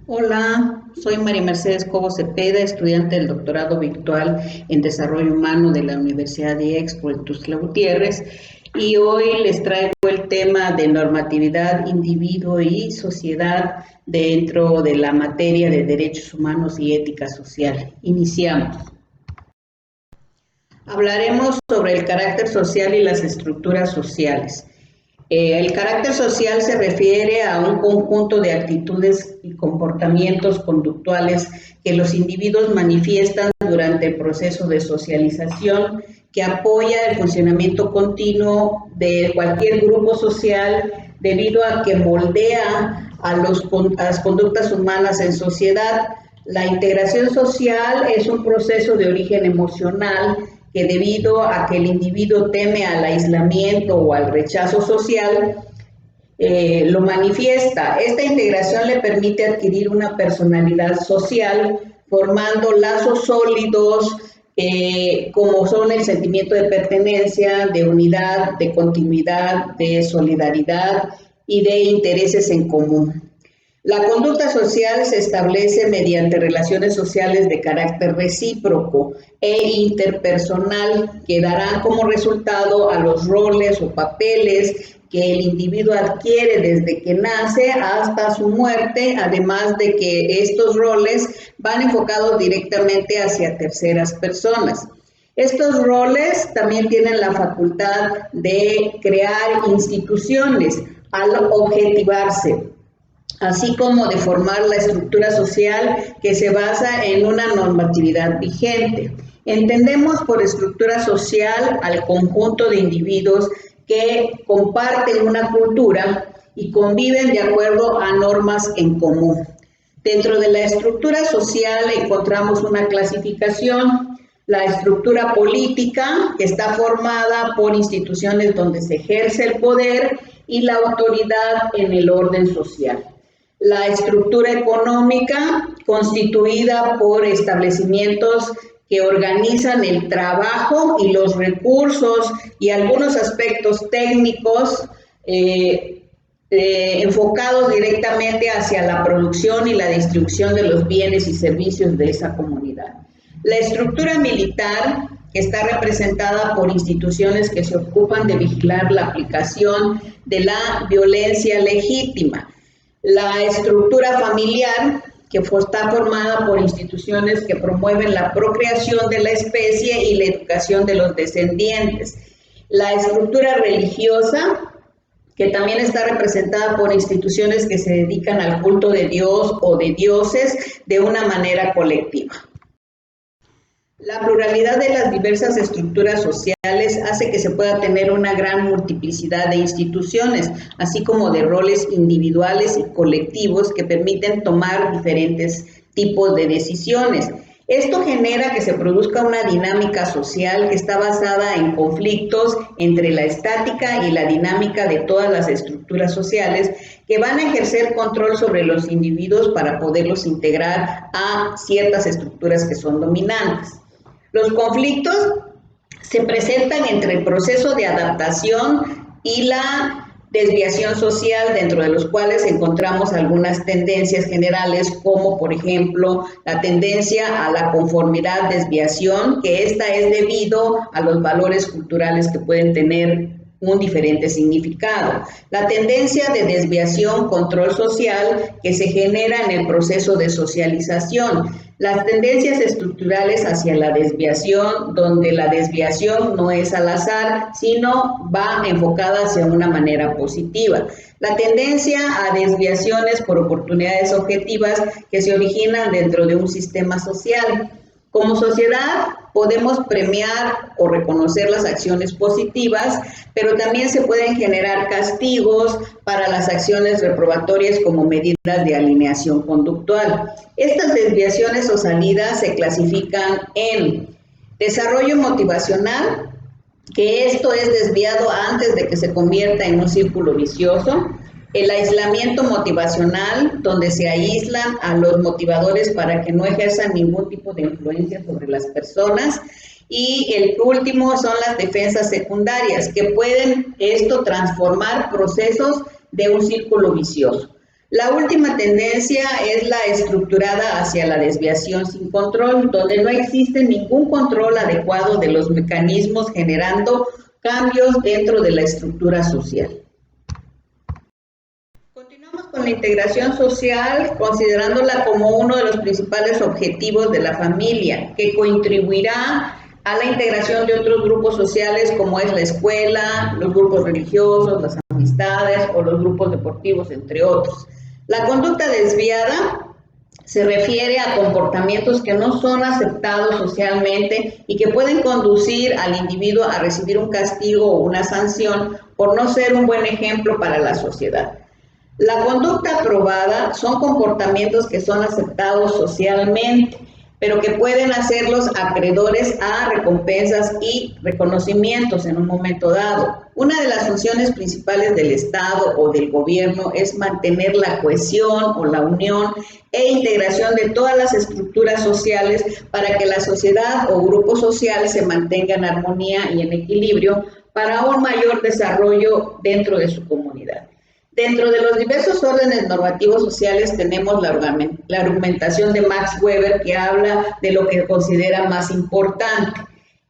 Hola, soy María Mercedes Cobo Cepeda, estudiante del doctorado virtual en Desarrollo Humano de la Universidad de Expo en Tuxtla Gutiérrez, y hoy les traigo el tema de normatividad, individuo y sociedad dentro de la materia de derechos humanos y ética social. Iniciamos. Hablaremos sobre el carácter social y las estructuras sociales. El carácter social se refiere a un conjunto de actitudes y comportamientos conductuales que los individuos manifiestan durante el proceso de socialización que apoya el funcionamiento continuo de cualquier grupo social debido a que moldea a las conductas humanas en sociedad. La integración social es un proceso de origen emocional que debido a que el individuo teme al aislamiento o al rechazo social, lo manifiesta. Esta integración le permite adquirir una personalidad social, formando lazos sólidos, como son el sentimiento de pertenencia, de unidad, de continuidad, de solidaridad y de intereses en común. La conducta social se establece mediante relaciones sociales de carácter recíproco e interpersonal que darán como resultado a los roles o papeles que el individuo adquiere desde que nace hasta su muerte, además de que estos roles van enfocados directamente hacia terceras personas. Estos roles también tienen la facultad de crear instituciones al objetivarse, así como de formar la estructura social que se basa en una normatividad vigente. Entendemos por estructura social al conjunto de individuos que comparten una cultura y conviven de acuerdo a normas en común. Dentro de la estructura social encontramos una clasificación: la estructura política, que está formada por instituciones donde se ejerce el poder y la autoridad en el orden social. La estructura económica, constituida por establecimientos que organizan el trabajo y los recursos y algunos aspectos técnicos enfocados directamente hacia la producción y la distribución de los bienes y servicios de esa comunidad. La estructura militar, que está representada por instituciones que se ocupan de vigilar la aplicación de la violencia legítima. La estructura familiar, que está formada por instituciones que promueven la procreación de la especie y la educación de los descendientes. La estructura religiosa, que también está representada por instituciones que se dedican al culto de Dios o de dioses de una manera colectiva. La pluralidad de las diversas estructuras sociales hace que se pueda tener una gran multiplicidad de instituciones, así como de roles individuales y colectivos que permiten tomar diferentes tipos de decisiones. Esto genera que se produzca una dinámica social que está basada en conflictos entre la estática y la dinámica de todas las estructuras sociales que van a ejercer control sobre los individuos para poderlos integrar a ciertas estructuras que son dominantes. Los conflictos se presentan entre el proceso de adaptación y la desviación social, dentro de los cuales encontramos algunas tendencias generales, como por ejemplo la tendencia a la conformidad desviación, que esta es debido a los valores culturales que pueden tener un diferente significado. La tendencia de desviación, control social, que se genera en el proceso de socialización. Las tendencias estructurales hacia la desviación, donde la desviación no es al azar, sino va enfocada hacia una manera positiva. La tendencia a desviaciones por oportunidades objetivas que se originan dentro de un sistema social. Como sociedad podemos premiar o reconocer las acciones positivas, pero también se pueden generar castigos para las acciones reprobatorias como medidas de alineación conductual. Estas desviaciones o salidas se clasifican en desarrollo motivacional, que esto es desviado antes de que se convierta en un círculo vicioso. El aislamiento motivacional, donde se aíslan a los motivadores para que no ejerzan ningún tipo de influencia sobre las personas. Y el último son las defensas secundarias, que pueden transformar procesos de un círculo vicioso. La última tendencia es la estructurada hacia la desviación sin control, donde no existe ningún control adecuado de los mecanismos generando cambios dentro de la estructura social. Continuamos con la integración social, considerándola como uno de los principales objetivos de la familia, que contribuirá a la integración de otros grupos sociales como es la escuela, los grupos religiosos, las amistades o los grupos deportivos, entre otros. La conducta desviada se refiere a comportamientos que no son aceptados socialmente y que pueden conducir al individuo a recibir un castigo o una sanción por no ser un buen ejemplo para la sociedad. La conducta aprobada son comportamientos que son aceptados socialmente, pero que pueden hacerlos acreedores a recompensas y reconocimientos en un momento dado. Una de las funciones principales del Estado o del gobierno es mantener la cohesión o la unión e integración de todas las estructuras sociales para que la sociedad o grupo social se mantenga en armonía y en equilibrio para un mayor desarrollo dentro de su comunidad. Dentro de los diversos órdenes normativos sociales tenemos la argumentación de Max Weber, que habla de lo que considera más importante.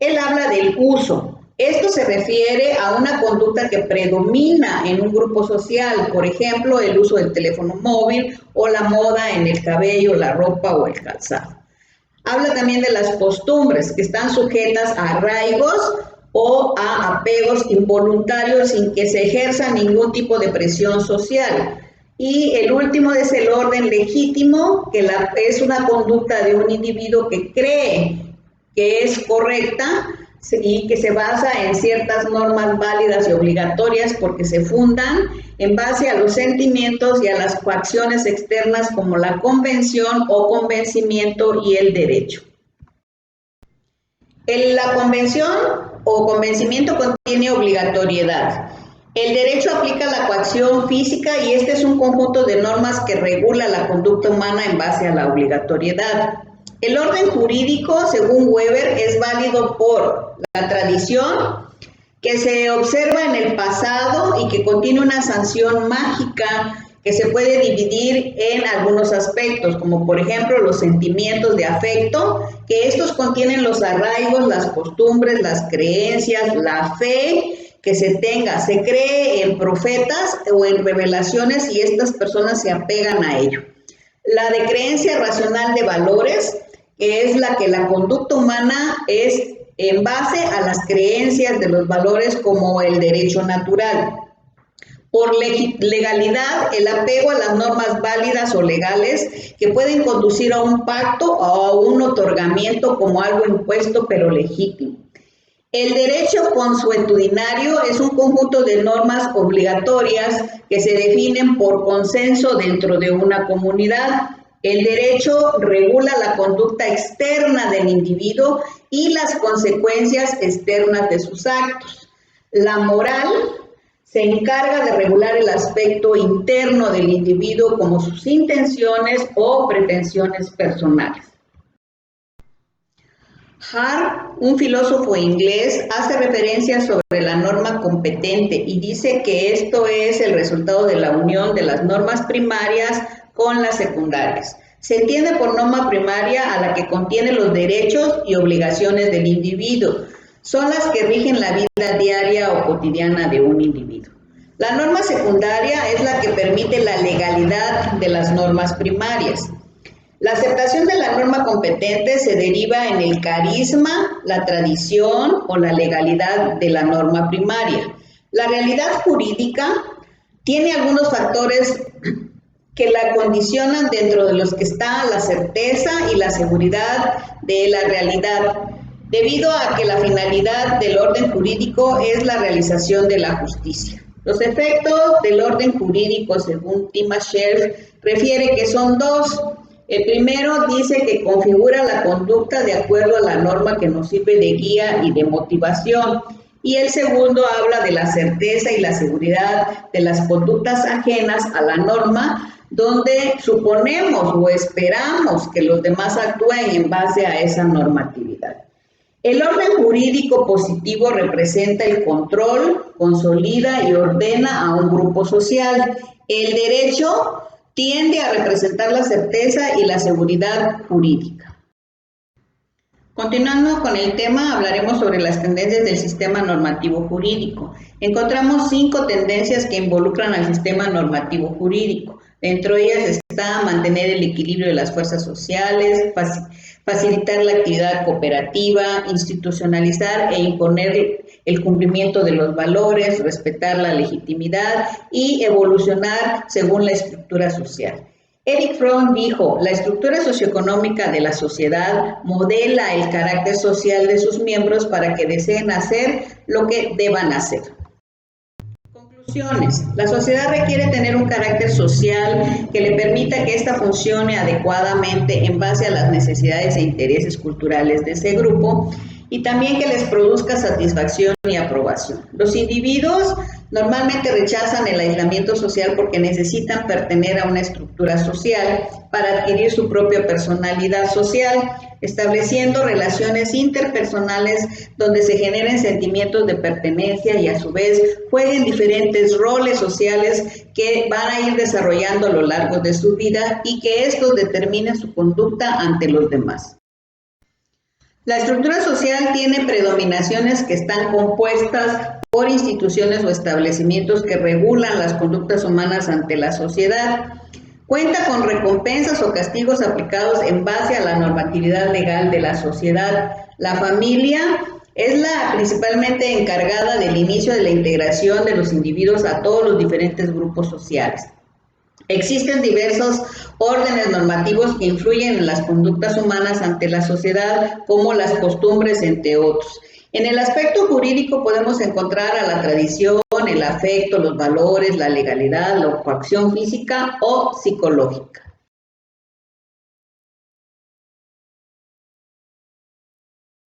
Él habla del uso. Esto se refiere a una conducta que predomina en un grupo social, por ejemplo, el uso del teléfono móvil o la moda en el cabello, la ropa o el calzado. Habla también de las costumbres, que están sujetas a arraigos o a apegos involuntarios sin que se ejerza ningún tipo de presión social. Y el último es el orden legítimo, que es una conducta de un individuo que cree que es correcta y que se basa en ciertas normas válidas y obligatorias porque se fundan en base a los sentimientos y a las coacciones externas como la convención o convencimiento y el derecho. La convención o convencimiento contiene obligatoriedad. El derecho aplica la coacción física y este es un conjunto de normas que regula la conducta humana en base a la obligatoriedad. El orden jurídico, según Weber, es válido por la tradición, que se observa en el pasado y que contiene una sanción mágica que se puede dividir en algunos aspectos, como por ejemplo los sentimientos de afecto, que estos contienen los arraigos, las costumbres, las creencias, la fe que se tenga. Se cree en profetas o en revelaciones y estas personas se apegan a ello. La de creencia racional de valores, que es la que la conducta humana es en base a las creencias de los valores como el derecho natural. Por legalidad, el apego a las normas válidas o legales que pueden conducir a un pacto o a un otorgamiento como algo impuesto pero legítimo. El derecho consuetudinario es un conjunto de normas obligatorias que se definen por consenso dentro de una comunidad. El derecho regula la conducta externa del individuo y las consecuencias externas de sus actos. La moral se encarga de regular el aspecto interno del individuo como sus intenciones o pretensiones personales. Hart, un filósofo inglés, hace referencia sobre la norma competente y dice que esto es el resultado de la unión de las normas primarias con las secundarias. Se entiende por norma primaria a la que contiene los derechos y obligaciones del individuo. Son las que rigen la vida diaria o cotidiana de un individuo. La norma secundaria es la que permite la legalidad de las normas primarias. La aceptación de la norma competente se deriva en el carisma, la tradición o la legalidad de la norma primaria. La realidad jurídica tiene algunos factores que la condicionan, dentro de los que está la certeza y la seguridad de la realidad, debido a que la finalidad del orden jurídico es la realización de la justicia. Los efectos del orden jurídico, según Timoshev, refiere que son dos. El primero dice que configura la conducta de acuerdo a la norma que nos sirve de guía y de motivación. Y el segundo habla de la certeza y la seguridad de las conductas ajenas a la norma, donde suponemos o esperamos que los demás actúen en base a esa normatividad. El orden jurídico positivo representa el control, consolida y ordena a un grupo social. El derecho tiende a representar la certeza y la seguridad jurídica. Continuando con el tema, hablaremos sobre las tendencias del sistema normativo jurídico. Encontramos 5 tendencias que involucran al sistema normativo jurídico. Dentro de ellas está mantener el equilibrio de las fuerzas sociales, facilitar la actividad cooperativa, institucionalizar e imponer el cumplimiento de los valores, respetar la legitimidad y evolucionar según la estructura social. Erich Fromm dijo, la estructura socioeconómica de la sociedad modela el carácter social de sus miembros para que deseen hacer lo que deban hacer. Conclusiones. La sociedad requiere tener un carácter social que le permita que ésta funcione adecuadamente en base a las necesidades e intereses culturales de ese grupo y también que les produzca satisfacción y aprobación. Los individuos normalmente rechazan el aislamiento social porque necesitan pertenecer a una estructura social para adquirir su propia personalidad social, estableciendo relaciones interpersonales donde se generen sentimientos de pertenencia y a su vez jueguen diferentes roles sociales que van a ir desarrollando a lo largo de su vida y que estos determinen su conducta ante los demás. La estructura social tiene predominaciones que están compuestas por instituciones o establecimientos que regulan las conductas humanas ante la sociedad. Cuenta con recompensas o castigos aplicados en base a la normatividad legal de la sociedad. La familia es la principalmente encargada del inicio de la integración de los individuos a todos los diferentes grupos sociales. Existen diversos órdenes normativos que influyen en las conductas humanas ante la sociedad, como las costumbres, entre otros. En el aspecto jurídico podemos encontrar a la tradición, el afecto, los valores, la legalidad, la coacción física o psicológica.